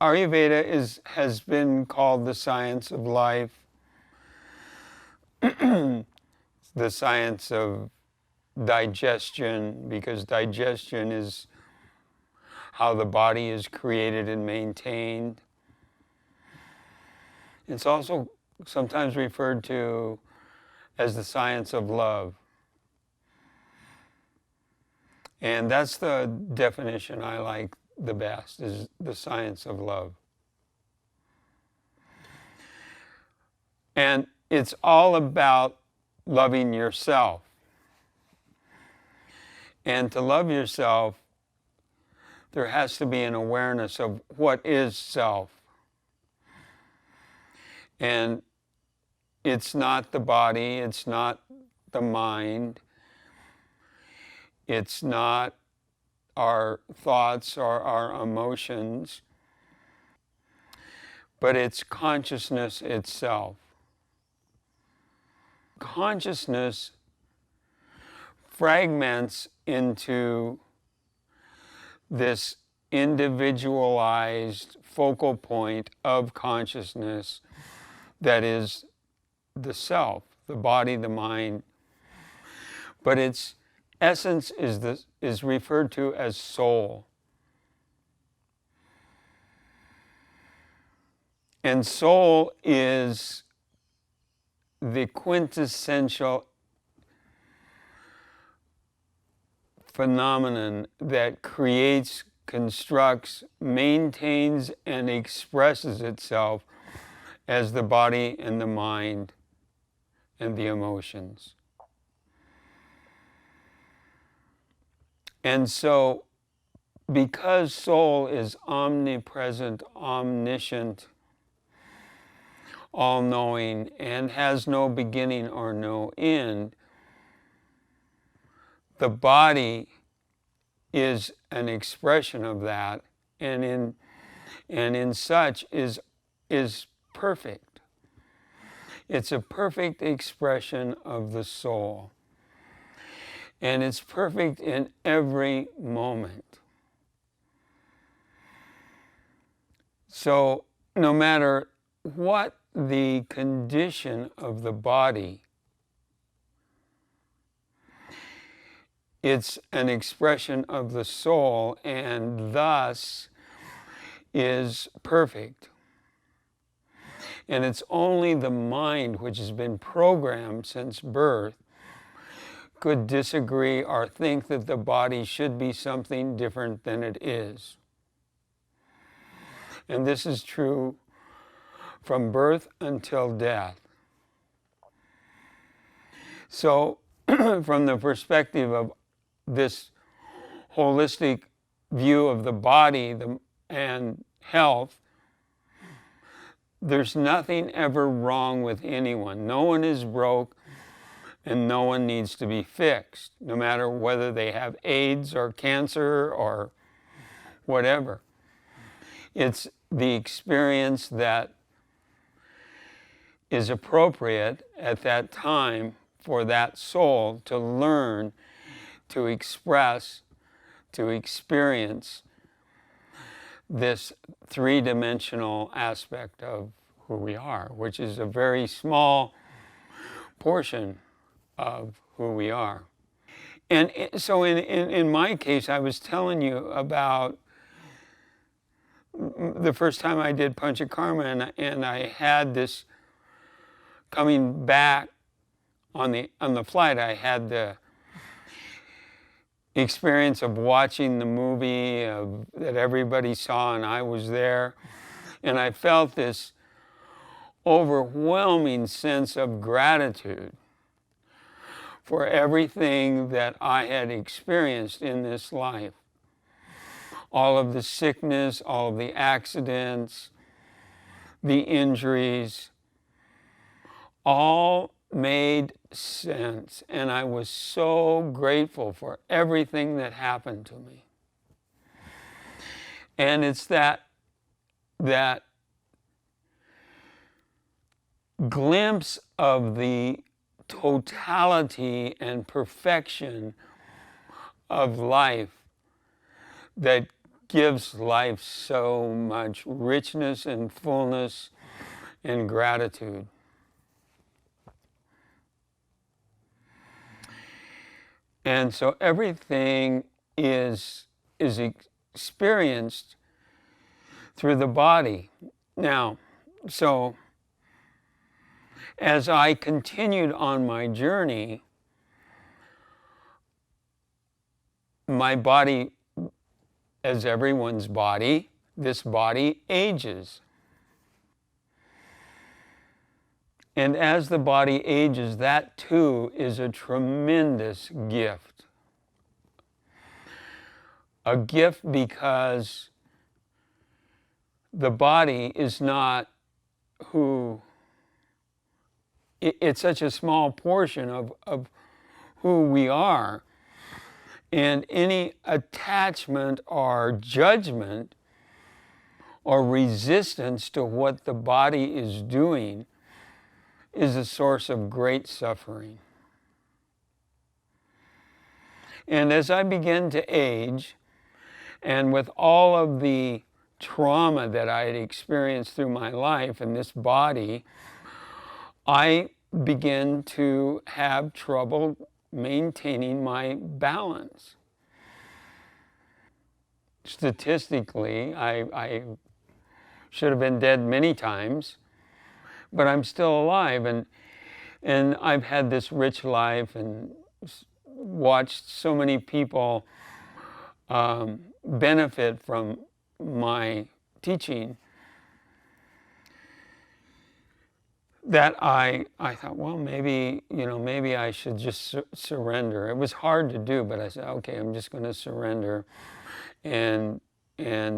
Ayurveda has been called the science of life, the science of digestion, because digestion is how the body is created and maintained. It's also sometimes referred to as the science of love. And that's the definition I like the best, is the science of love. And it's all about loving yourself. And to love yourself, there has to be an awareness of what is self. And it's not the body, it's not the mind, it's not our thoughts or our emotions, but it's consciousness itself. Consciousness fragments into this individualized focal point of consciousness that is the self, the body, the mind. But its essence is referred to as soul. And soul is the quintessential phenomenon that creates, constructs, maintains, and expresses itself as the body and the mind and the emotions. And so, because soul is omnipresent, omniscient, all-knowing, and has no beginning or no end, the body is an expression of that, and in such is perfect. It's a perfect expression of the soul. And it's perfect in every moment. So no matter what the condition of the body, it's an expression of the soul, and thus is perfect. And it's only the mind, which has been programmed since birth, could disagree or think that the body should be something different than it is. And this is true from birth until death. So, from the perspective of this holistic view of the body and health, there's nothing ever wrong with anyone. No one is broke, and no one needs to be fixed, no matter whether they have AIDS or cancer or whatever. It's the experience that is appropriate at that time for that soul to learn, to express, to experience this three-dimensional aspect of who we are, which is a very small portion of who we are. And so in my case, I was telling you about the first time I did Panchakarma, and I had this coming back on the flight, I had the experience of watching the movie that everybody saw, and I was there, and I felt this overwhelming sense of gratitude for everything that I had experienced in this life. All of the sickness, all of the accidents, the injuries, all made sense. And I was so grateful for everything that happened to me. And it's that glimpse of the totality and perfection of life that gives life so much richness and fullness and gratitude. And so everything is experienced through the body. Now, so as I continued on my journey, my body, as everyone's body, this body ages. And as the body ages, that too is a tremendous gift. A gift because the body is not it's such a small portion of who we are. And any attachment or judgment or resistance to what the body is doing is a source of great suffering. And as I begin to age, and with all of the trauma that I had experienced through my life in this body, I began to have trouble maintaining my balance. Statistically, I should have been dead many times, but I'm still alive, and I've had this rich life and watched so many people benefit from my teaching that I thought, well, maybe I should just surrender. It was hard to do, but I said, okay, I'm just going to surrender and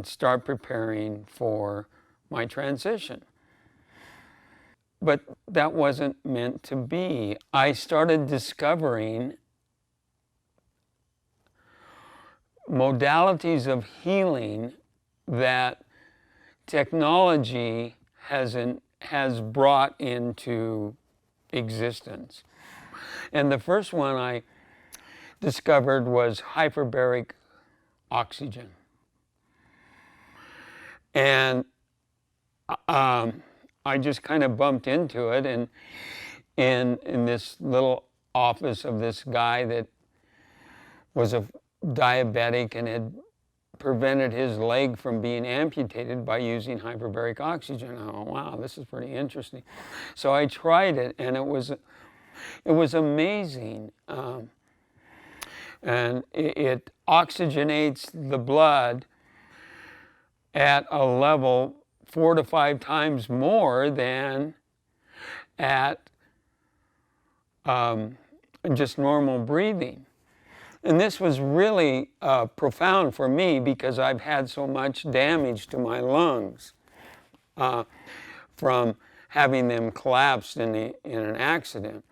start preparing for my transition. But that wasn't meant to be. I started discovering modalities of healing that technology has brought into existence. And the first one I discovered was hyperbaric oxygen. And I just kind of bumped into it, and in this little office of this guy that was a diabetic and had prevented his leg from being amputated by using hyperbaric oxygen. Oh, wow, this is pretty interesting. So I tried it, and it was amazing. And it oxygenates the blood at a level 4 to 5 times more than at just normal breathing. And this was really profound for me because I've had so much damage to my lungs from having them collapsed in an accident.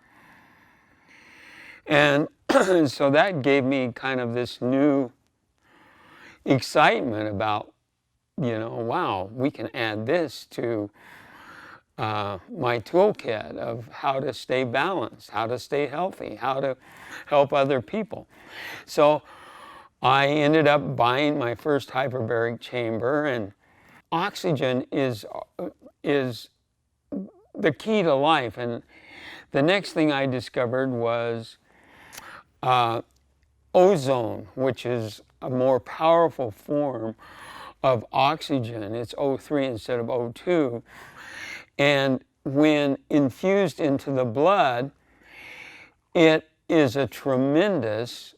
And so that gave me kind of this new excitement about, wow, we can add this to my toolkit of how to stay balanced, how to stay healthy, how to help other people. So I ended up buying my first hyperbaric chamber, and oxygen is the key to life. And the next thing I discovered was ozone, which is a more powerful form of oxygen. It's O3 instead of O2. And when infused into the blood, it is a tremendous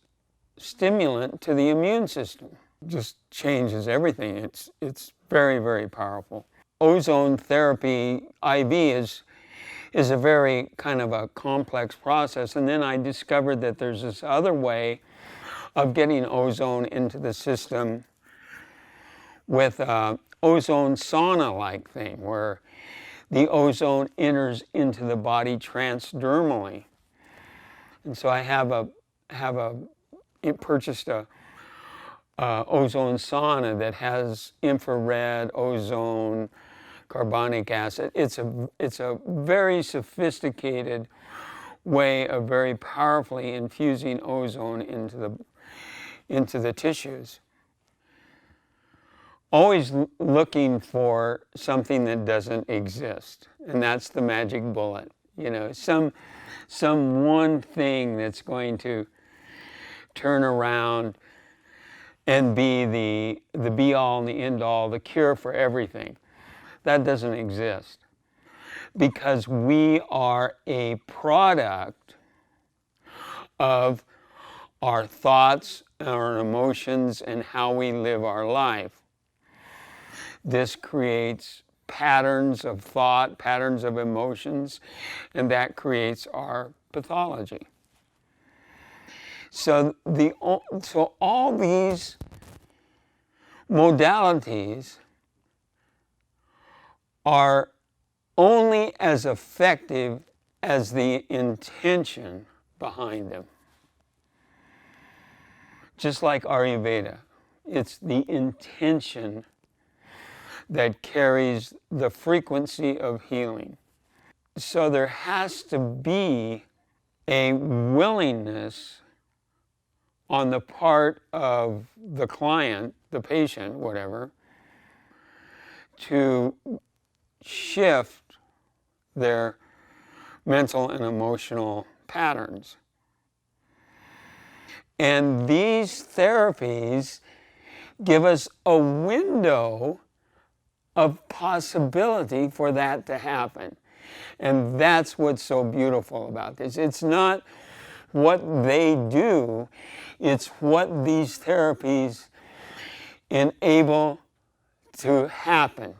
stimulant to the immune system. Just changes everything. It's very, very powerful. Ozone therapy IV is a very kind of a complex process. And then I discovered that there's this other way of getting ozone into the system with a ozone sauna-like thing, where the ozone enters into the body transdermally. And so I purchased a ozone sauna that has infrared, ozone, carbonic acid. It's a very sophisticated way of very powerfully infusing ozone into the tissues. always looking for something that doesn't exist. And that's the magic bullet. You know, some one thing that's going to turn around and be the be-all and the end-all, the cure for everything. That doesn't exist. Because we are a product of our thoughts, our emotions, and how we live our life. This creates patterns of thought, patterns of emotions, and that creates our pathology. So all these modalities are only as effective as the intention behind them. Just like Ayurveda, it's the intention that carries the frequency of healing. So there has to be a willingness on the part of the client, the patient, whatever, to shift their mental and emotional patterns. And these therapies give us a window of possibility for that to happen. And that's what's so beautiful about this. It's not what they do, it's what these therapies enable to happen,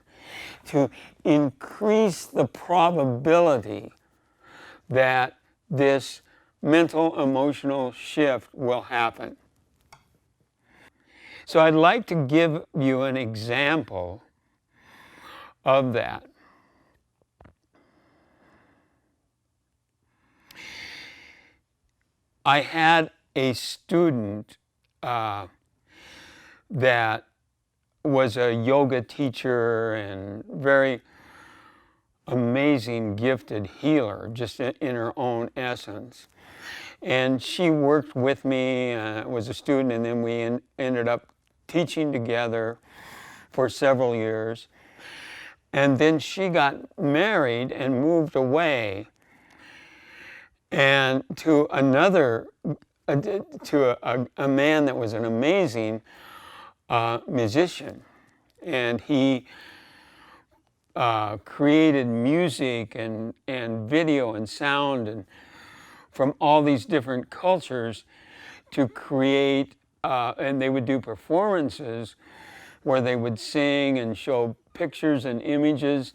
to increase the probability that this mental emotional shift will happen. So I'd like to give you an example of that. I had a student that was a yoga teacher and very amazing, gifted healer, just in her own essence. And she worked with me, was a student, and then we ended up teaching together for several years. And then she got married and moved away, and to another, to a man that was an amazing musician. And he created music and video and sound and from all these different cultures to create, and they would do performances where they would sing and show pictures and images,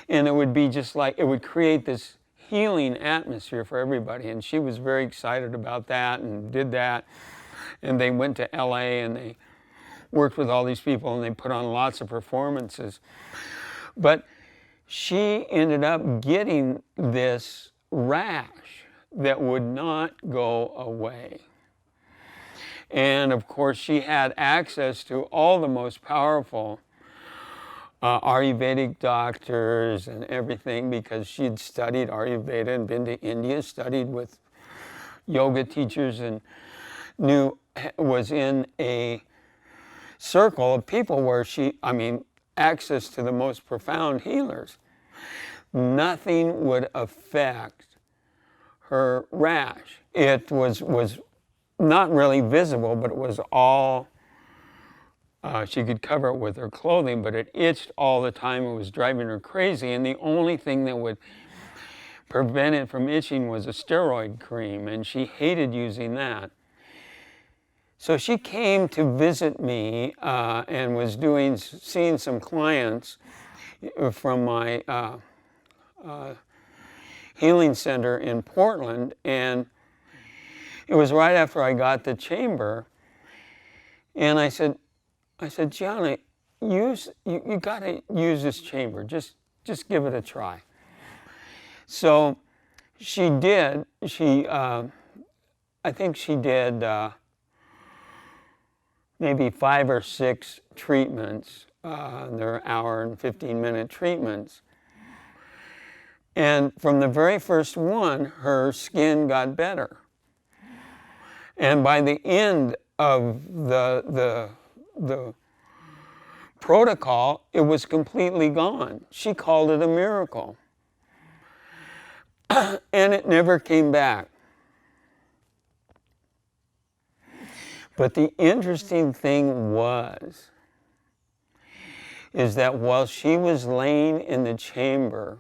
and it would be just like, it would create this healing atmosphere for everybody. And she was very excited about that and did that. And they went to LA and they worked with all these people and they put on lots of performances. But she ended up getting this rash that would not go away. And of course, she had access to all the most powerful Ayurvedic doctors and everything, because she'd studied Ayurveda and been to India, studied with yoga teachers, and was in a circle of people where access to the most profound healers. Nothing would affect her rash. It was not really visible, but it was all, she could cover it with her clothing, but it itched all the time. It was driving her crazy, and the only thing that would prevent it from itching was a steroid cream, and she hated using that. So she came to visit me and was seeing some clients from my healing center in Portland, and it was right after I got the chamber, and I said, Gianna, you got to use this chamber. Just give it a try. So she did. I think she did maybe 5 or 6 treatments. They're hour and 15-minute treatments. And from the very first one, her skin got better. And by the end of the protocol, it was completely gone. She called it a miracle. And it never came back. But the interesting thing is that while she was laying in the chamber,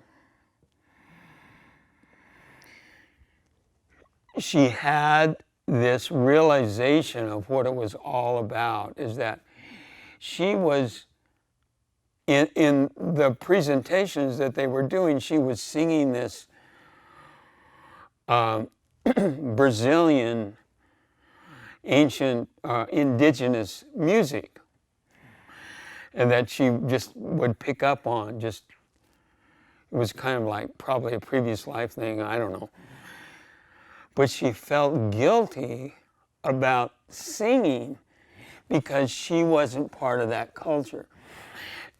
she had this realization of what it was all about, is that she was, in the presentations that they were doing, she was singing this Brazilian ancient indigenous music, and that she just would pick up on. Just, it was kind of like probably a previous life thing, I don't know. But she felt guilty about singing because she wasn't part of that culture.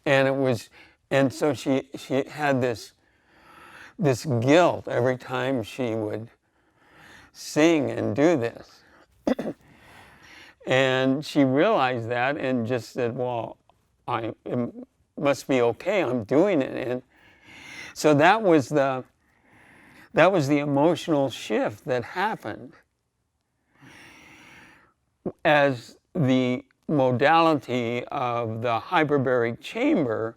And so she had this guilt every time she would sing and do this. And she realized that and just said, well, it must be okay, I'm doing it. And so that was the emotional shift that happened as the modality of the hyperbaric chamber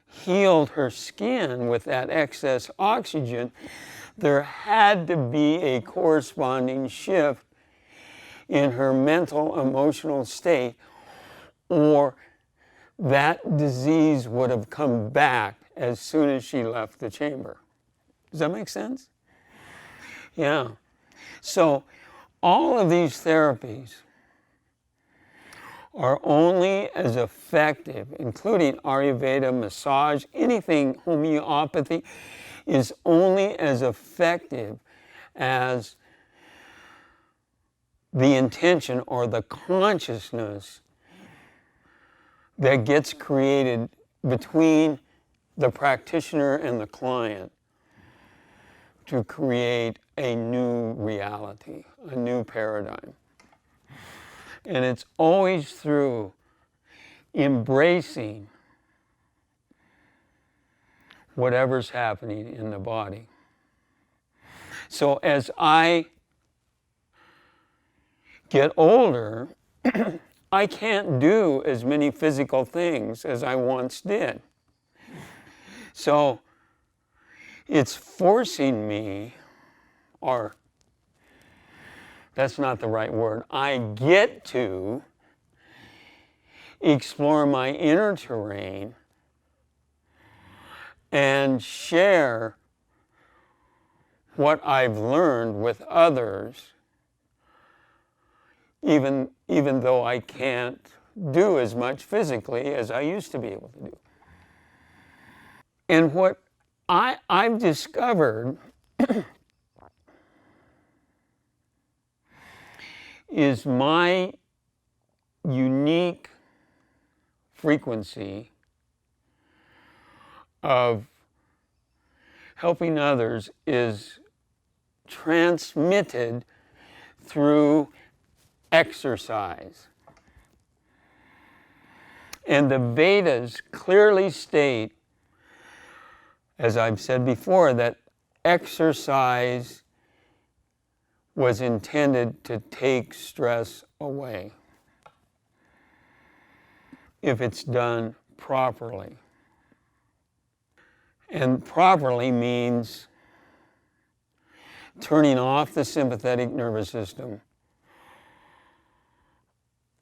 healed her skin with that excess oxygen. There had to be a corresponding shift in her mental, emotional state, or that disease would have come back as soon as she left the chamber. Does that make sense? Yeah. So all of these therapies are only as effective, including Ayurveda, massage, anything, homeopathy, is only as effective as the intention or the consciousness that gets created between the practitioner and the client to create a new reality, a new paradigm. And it's always through embracing whatever's happening in the body. So as I get older, I can't do as many physical things as I once did. So it's forcing me, or that's not the right word, I get to explore my inner terrain and share what I've learned with others, even though I can't do as much physically as I used to be able to do. And what I've discovered is my unique frequency of helping others is transmitted through exercise. And the Vedas clearly state, as I've said before, that exercise was intended to take stress away if it's done properly. And properly means turning off the sympathetic nervous system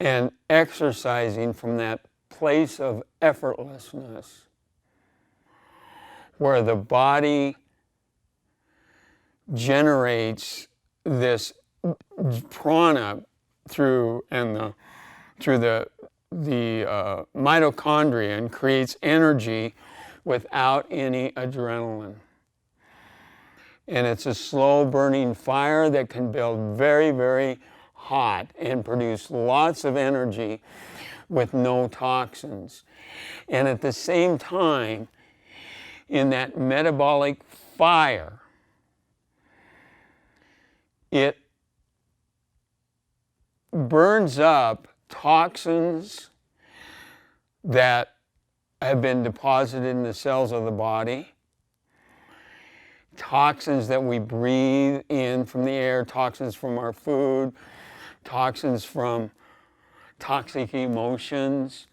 and exercising from that place of effortlessness where the body generates this prana through the mitochondria and creates energy without any adrenaline. And it's a slow burning fire that can build very, very hot and produce lots of energy with no toxins. And at the same time, in that metabolic fire, it burns up toxins that have been deposited in the cells of the body, toxins that we breathe in from the air, toxins from our food, toxins from toxic emotions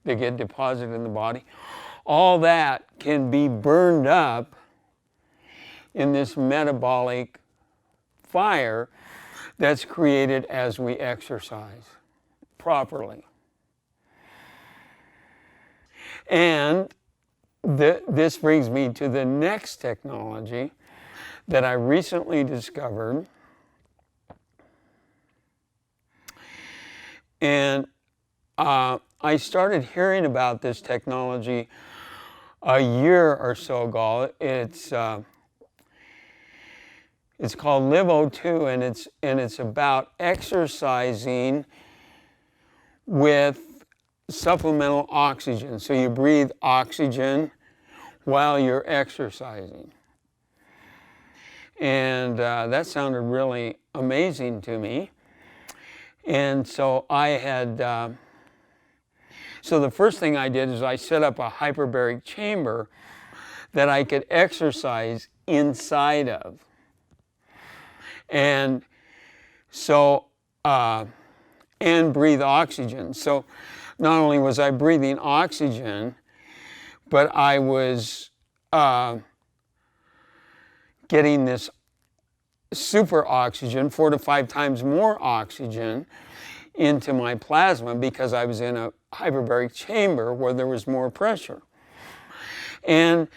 that get deposited in the body. All that can be burned up in this metabolic fire that's created as we exercise properly. And this brings me to the next technology that I recently discovered. And I started hearing about this technology a year or so ago. It's called LiveO2, and it's about exercising with supplemental oxygen. So you breathe oxygen while you're exercising. And that sounded really amazing to me. And so so the first thing I did is I set up a hyperbaric chamber that I could exercise inside of. And so, and breathe oxygen. So not only was I breathing oxygen, but I was getting this super oxygen, 4 to 5 times more oxygen into my plasma because I was in a hyperbaric chamber where there was more pressure. And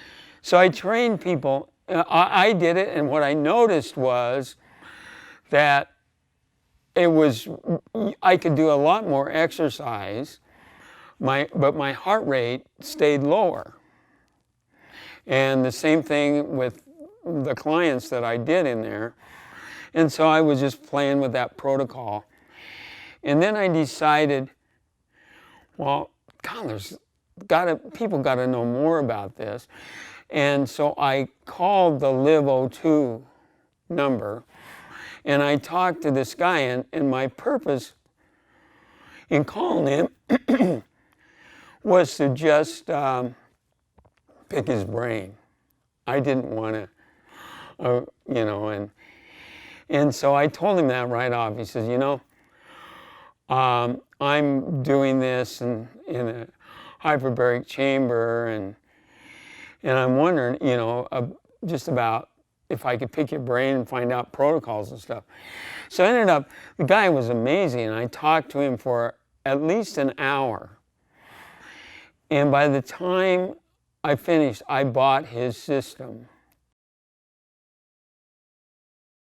so I trained people. I did it, and what I noticed was that I could do a lot more exercise, but my heart rate stayed lower. And the same thing with the clients that I did in there. And so I was just playing with that protocol. And then I decided, well, God, people got to know more about this. And so I called the LiveO2 number, and I talked to this guy, and my purpose in calling him was to just pick his brain. I didn't want to, and so I told him that right off. He says, I'm doing this in a hyperbaric chamber, and I'm wondering, just about if I could pick your brain and find out protocols and stuff. So I ended up, the guy was amazing, and I talked to him for at least an hour. And by the time I finished, I bought his system.